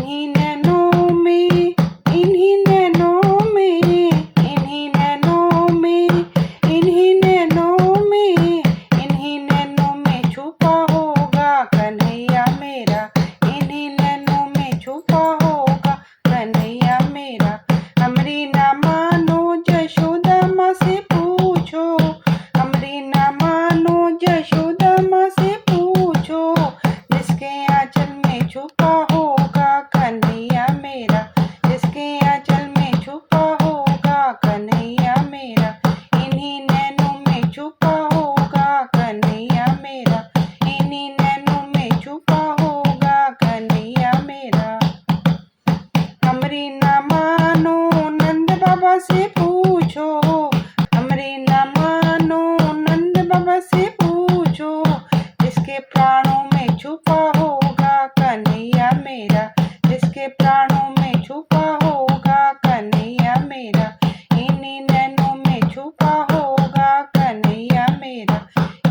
इन्हीं नैनों में, इन्हीं नैनों में, इन्हीं नैनों में, इन्हीं नैनों में, इन्हीं नैनों में छुपा होगा कन्हैया मेरा, इन्हीं नैनों में छुपा होगा कन्हैया मेरा। हमरी ना मानो जशोदा माँ से पूछो, हमरी ना मानो जशोदा माँ से पूछो, जिसके आंचल में छुपा होगा कन्हैया मेरा, जिसके आंचल में छुपा होगा कन्हैया मेरा। इन्हीं नैनों में छुपा होगा कन्हैया मेरा, इन्हीं नैनों में छुपा होगा कन्हैया मेरा। हमरी ना मानो नंद बाबा से पूछो, हमरी ना मानो नंद बाबा से पूछो, जिसके प्राणों में छुपा होगा कन्हैया मेरा, जिसके प्राणों में छुपा होगा कन्हैया मेरा। इन्हीं नैनों में छुपा होगा कन्हैया मेरा,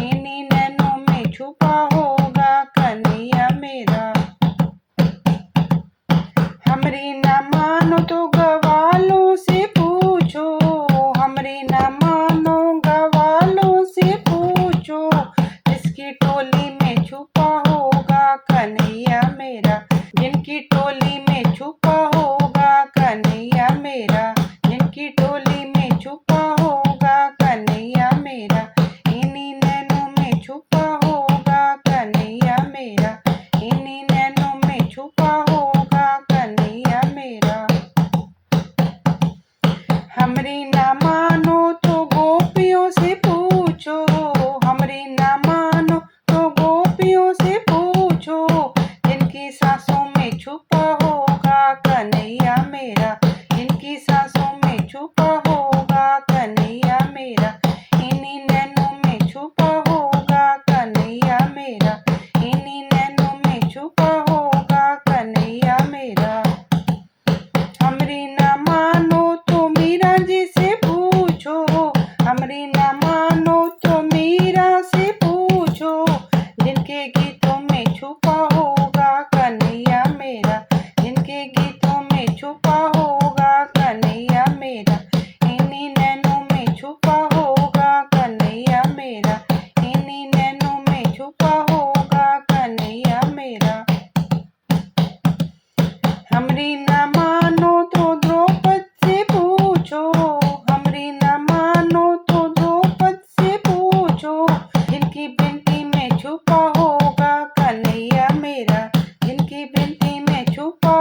इन्हीं नैनों में छुपा होगा कन्हैया मेरा। हमरी ना मानो तो गवालों से पूछो, हमरी ना मानो गवालों से पूछो, जिसकी टोली में छुपा होगा कन्हैया मेरा, जिनकी टोली में छुपा होगा कन्हैया मेरा, जिनकी टोली में छुपा होगा कन्हैया मेरा। इन्हीं नैनों में छुपा होगा कन्हैया मेरा, इन्हीं नैनों में छुपा होगा कन्हैया मेरा। हमरी ना मानो तो गोपियों से पूछो, हमरी ना मानो तो गोपियों से पूछो, जिनकी सांसों में छुपा होगा कन्हैया मेरा, जिनकी सांसों में छुपा होगा कन्हैया मेरा। इन्हीं नैनों में छुपा होगा कन्हैया मेरा, इन्हीं नैनों में छुपा होगा कन्हैया मेरा। हमरी ना मानो तो मीरा जी से पूछो, हमरी ना मानो तो मीरा से पूछो, जिनके गीतों में छुपा होगा कन्हैया मेरा, जिनके गीतों में छुपा होगा कन्हैया मेरा। इन्हीं नैनों में छुपा होगा कन्हैया मेरा, इन्हीं नैनों में छुपा होगा कन्हैया मेरा। हमरी ना मानो तो द्रौपद से पूछो, हमरी ना मानो तो द्रौपद से पूछो, जिनकी बिनती में छुपा होगा कन्हैया मेरा, जिनकी बिनती में छुपा